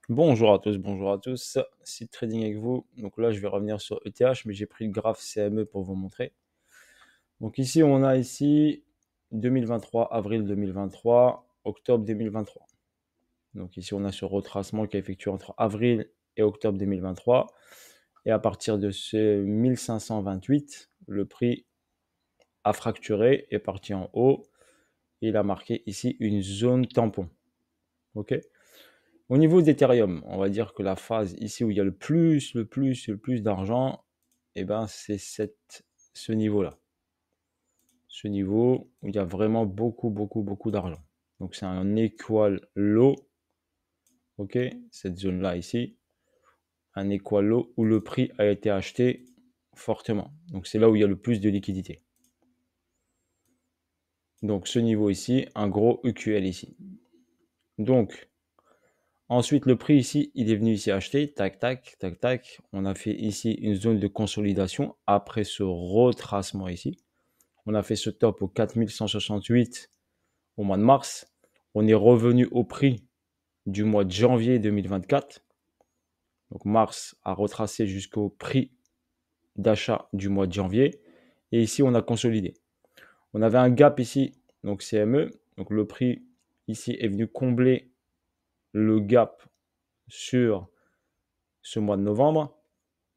Bonjour à tous, Site Trading avec vous. Donc là, je vais revenir sur ETH, mais j'ai pris le graphe CME pour vous montrer. Donc ici, on a ici 2023, avril 2023, octobre 2023. Donc ici, on a ce retracement qui a effectué entre avril et octobre 2023. Et à partir de ce 1528, le prix a fracturé, est parti en haut. Et il a marqué ici une zone tampon. OK. Au niveau d'Ethereum, on va dire que la phase ici où il y a le plus d'argent, eh ben, c'est ce niveau-là. Ce niveau où il y a vraiment beaucoup d'argent. Donc c'est un equal low, ok, cette zone-là ici, un equal low où le prix a été acheté fortement. Donc c'est là où il y a le plus de liquidité. Donc ce niveau ici, un gros EQL ici. Donc ensuite, le prix ici, il est venu ici acheter, tac, tac, tac, tac. On a fait ici une zone de consolidation après ce retracement ici. On a fait ce top au 4168 au mois de mars. On est revenu au prix du mois de janvier 2024. Donc mars a retracé jusqu'au prix d'achat du mois de janvier. Et ici, on a consolidé. On avait un gap ici, donc CME. Donc le prix ici est venu combler le gap sur ce mois de novembre.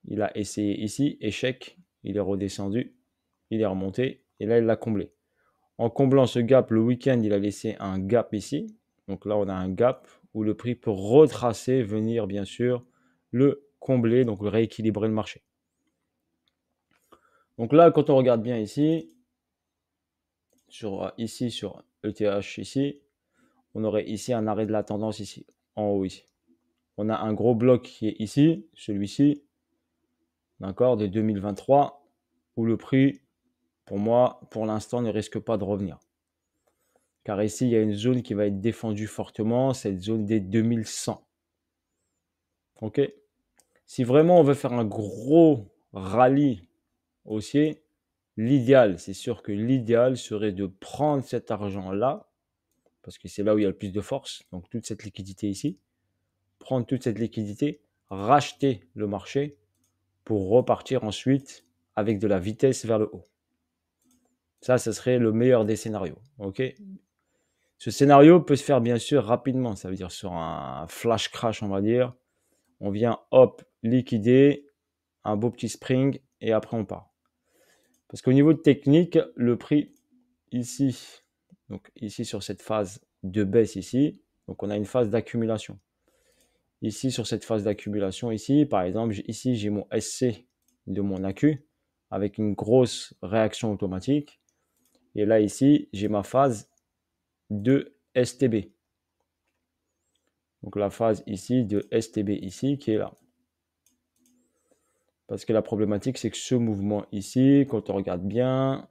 Il a essayé ici, échec, il est redescendu, il est remonté, et là, il l'a comblé. En comblant ce gap, le week-end, il a laissé un gap ici. Donc là, on a un gap où le prix peut retracer, venir bien sûr le combler, donc rééquilibrer le marché. Donc là, quand on regarde bien ici, sur ETH ici, on aurait ici un arrêt de la tendance ici, en haut ici. On a un gros bloc qui est ici, celui-ci, d'accord, de 2023, où le prix, pour moi, pour l'instant, ne risque pas de revenir. Car ici, il y a une zone qui va être défendue fortement, cette zone des 2100. Ok. Si vraiment on veut faire un gros rallye haussier, l'idéal, c'est sûr que l'idéal serait de prendre cet argent-là, parce que c'est là où il y a le plus de force, donc toute cette liquidité ici, prendre toute cette liquidité, racheter le marché pour repartir ensuite avec de la vitesse vers le haut. Ça, ce serait le meilleur des scénarios. Ok. Ce scénario peut se faire bien sûr rapidement, ça veut dire sur un flash crash, on va dire. On vient, hop, liquider, un beau petit spring et après on part. Parce qu'au niveau de technique, le prix ici, donc ici sur cette phase de baisse ici, donc on a une phase d'accumulation. Ici sur cette phase d'accumulation ici, par exemple, ici j'ai mon SC de mon accu avec une grosse réaction automatique. Et là ici, j'ai ma phase de STB. Donc la phase ici de STB ici qui est là. Parce que la problématique, c'est que ce mouvement ici, quand on regarde bien,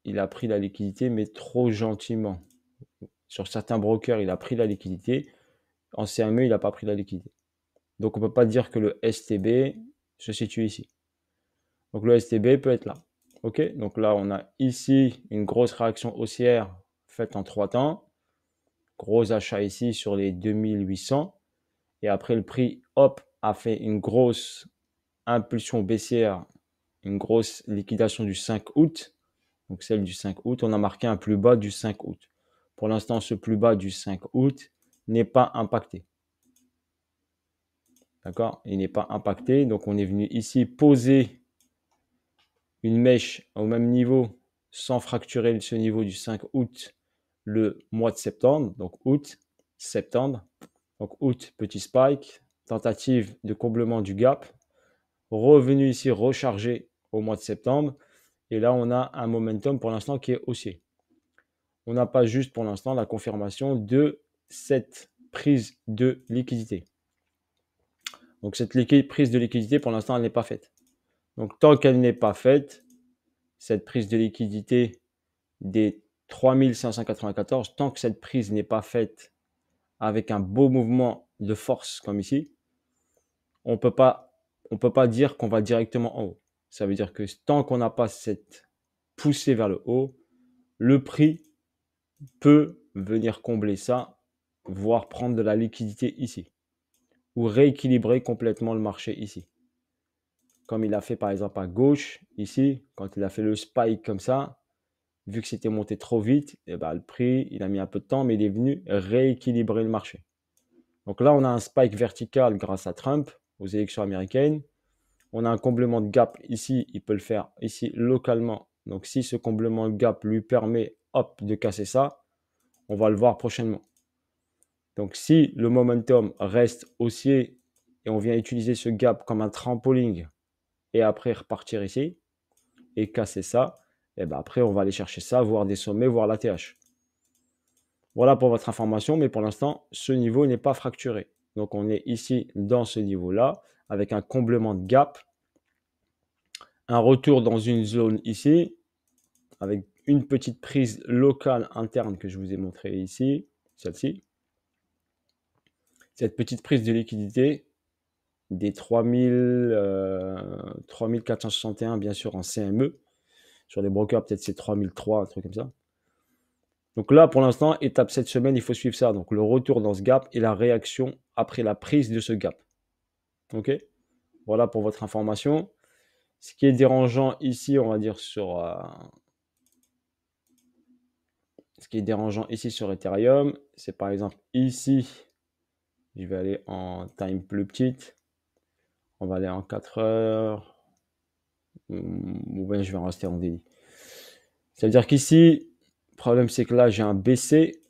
il a pris la liquidité, mais trop gentiment. Sur certains brokers, il a pris la liquidité. En CME, il n'a pas pris la liquidité. Donc on ne peut pas dire que le STB se situe ici. Donc le STB peut être là. Ok. Donc là, on a ici une grosse réaction haussière faite en 3 temps. Gros achat ici sur les 2800. Et après, le prix, hop, a fait une grosse impulsion baissière, une grosse liquidation du 5 août. Donc celle du 5 août, on a marqué un plus bas du 5 août. Pour l'instant, ce plus bas du 5 août n'est pas impacté. D'accord. Il n'est pas impacté. Donc on est venu ici poser une mèche au même niveau sans fracturer ce niveau du 5 août le mois de septembre. Donc août, septembre. Donc août, petit spike, tentative de comblement du gap. Revenu ici rechargé au mois de septembre. Et là, on a un momentum pour l'instant qui est haussier. On n'a pas juste pour l'instant la confirmation de cette prise de liquidité. Donc cette prise de liquidité, pour l'instant, elle n'est pas faite. Donc tant qu'elle n'est pas faite, cette prise de liquidité des 3594, tant que cette prise n'est pas faite avec un beau mouvement de force comme ici, on peut pas dire qu'on va directement en haut. Ça veut dire que tant qu'on n'a pas cette poussée vers le haut, le prix peut venir combler ça, voire prendre de la liquidité ici. ou rééquilibrer complètement le marché ici. Comme il a fait par exemple à gauche, ici, quand il a fait le spike comme ça, vu que c'était monté trop vite, et ben, le prix, il a mis un peu de temps, mais il est venu rééquilibrer le marché. Donc là, on a un spike vertical grâce à Trump aux élections américaines. On a un comblement de gap ici, il peut le faire ici localement. Donc si ce comblement de gap lui permet, hop, de casser ça, on va le voir prochainement. Donc si le momentum reste haussier et on vient utiliser ce gap comme un trampoline et après repartir ici et casser ça, et ben après on va aller chercher ça, voir des sommets, voir l'ATH. Voilà pour votre information, mais pour l'instant, ce niveau n'est pas fracturé. Donc on est ici dans ce niveau-là, avec un comblement de gap, un retour dans une zone ici, avec une petite prise locale interne que je vous ai montré ici, celle-ci. Cette petite prise de liquidité des 3461 bien sûr en CME. Sur les brokers, peut-être c'est 3003, un truc comme ça. Donc là, pour l'instant, étape cette semaine, il faut suivre ça. Donc le retour dans ce gap et la réaction après la prise de ce gap. Ok? Voilà pour votre information. Ce qui est dérangeant ici, on va dire sur... ce qui est dérangeant ici sur Ethereum, c'est par exemple ici, je vais aller en time plus petite. On va aller en 4 heures. Ou bien je vais rester en daily. C'est-à-dire qu'ici, le problème c'est que là j'ai un BC.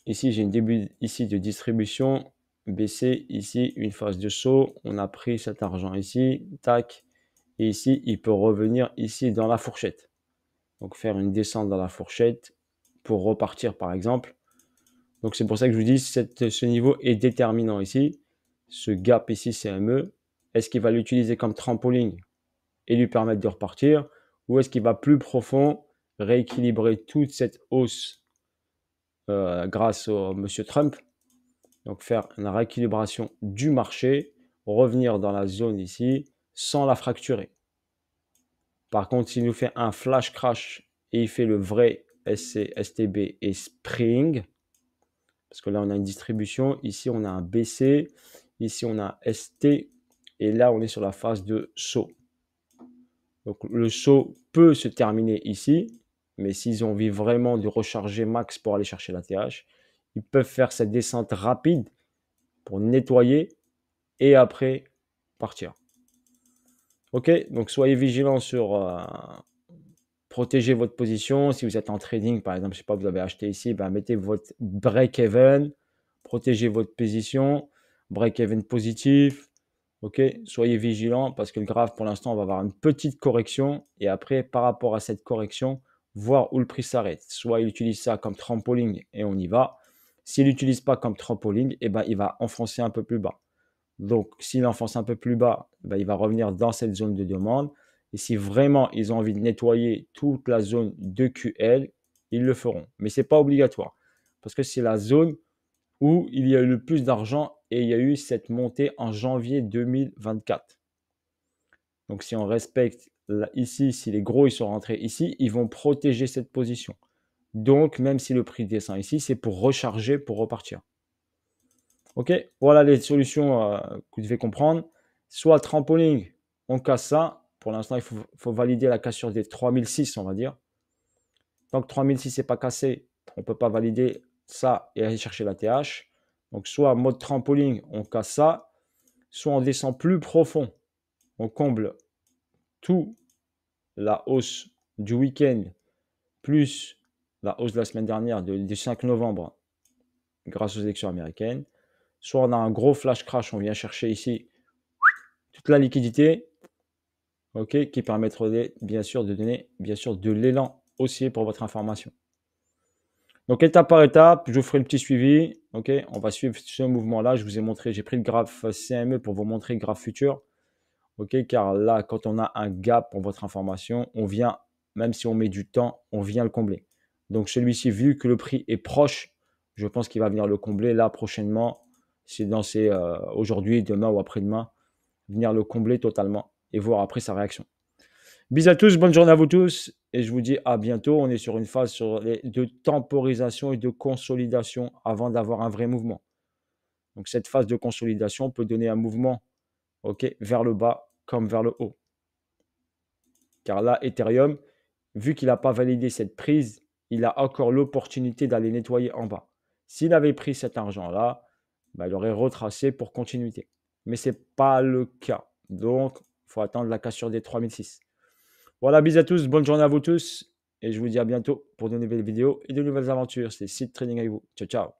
Ici j'ai une début ici de distribution. BC, ici une phase de saut. On a pris cet argent ici. Tac. Et ici, il peut revenir ici dans la fourchette. Donc faire une descente dans la fourchette pour repartir par exemple. Donc c'est pour ça que je vous dis, ce niveau est déterminant ici. Ce gap ici, CME, est-ce qu'il va l'utiliser comme trampoline et lui permettre de repartir, ou est-ce qu'il va plus profond, rééquilibrer toute cette hausse grâce au monsieur Trump, donc faire une rééquilibration du marché, revenir dans la zone ici sans la fracturer. Par contre, s'il nous fait un flash crash et il fait le vrai SC, STB et Spring, parce que là on a une distribution, ici on a un BC, ici on a ST, et là on est sur la phase de saut. Donc le saut peut se terminer ici, mais s'ils ont envie vraiment de recharger max pour aller chercher la TH, ils peuvent faire cette descente rapide pour nettoyer et après partir. Ok, donc soyez vigilants sur protéger votre position. Si vous êtes en trading, par exemple, je sais pas, vous avez acheté ici, ben mettez votre break-even, protégez votre position, break-even positif. Ok, soyez vigilants parce que le graphe, pour l'instant, on va avoir une petite correction et après, par rapport à cette correction, voir où le prix s'arrête. Soit il utilise ça comme trampoline et on y va. S'il n'utilise pas comme trampoline, eh ben, il va enfoncer un peu plus bas. Donc, s'il enfonce un peu plus bas, ben, il va revenir dans cette zone de demande. Et si vraiment ils ont envie de nettoyer toute la zone de QL, ils le feront. Mais ce n'est pas obligatoire parce que c'est la zone où il y a eu le plus d'argent et il y a eu cette montée en janvier 2024. Donc, si on respecte là, ici, si les gros ils sont rentrés ici, ils vont protéger cette position. Donc, même si le prix descend ici, c'est pour recharger, pour repartir. Ok, voilà les solutions que vous devez comprendre. Soit trampoline, on casse ça. Pour l'instant, il faut valider la cassure des 3006, on va dire. Tant que 3006 n'est pas cassé, on ne peut pas valider ça et aller chercher la TH. Donc, soit mode trampoline, on casse ça. Soit on descend plus profond, on comble tout la hausse du week-end plus la hausse de la semaine dernière du 5 novembre grâce aux élections américaines. Soit on a un gros flash crash, on vient chercher ici toute la liquidité, ok, qui permettrait bien sûr de donner de l'élan haussier pour votre information. Donc étape par étape, je vous ferai le petit suivi. Ok, on va suivre ce mouvement-là. Je vous ai montré, j'ai pris le graphe CME pour vous montrer le graphe futur. Ok, car là, quand on a un gap pour votre information, on vient, même si on met du temps, on vient le combler. Donc celui-ci, vu que le prix est proche, je pense qu'il va venir le combler là prochainement. C'est dans aujourd'hui, demain ou après-demain, venir le combler totalement et voir après sa réaction. Bisous à tous, bonne journée à vous tous et je vous dis à bientôt. On est sur une phase de temporisation et de consolidation avant d'avoir un vrai mouvement. Donc, cette phase de consolidation peut donner un mouvement vers le bas comme vers le haut. Car là, Ethereum, vu qu'il n'a pas validé cette prise, il a encore l'opportunité d'aller nettoyer en bas. S'il avait pris cet argent-là, il aurait retracé pour continuité. Mais ce n'est pas le cas. Donc, il faut attendre la cassure des 3006. Voilà, bisous à tous, bonne journée à vous tous. Et je vous dis à bientôt pour de nouvelles vidéos et de nouvelles aventures. C'est Seed Trading avec vous. Ciao, ciao.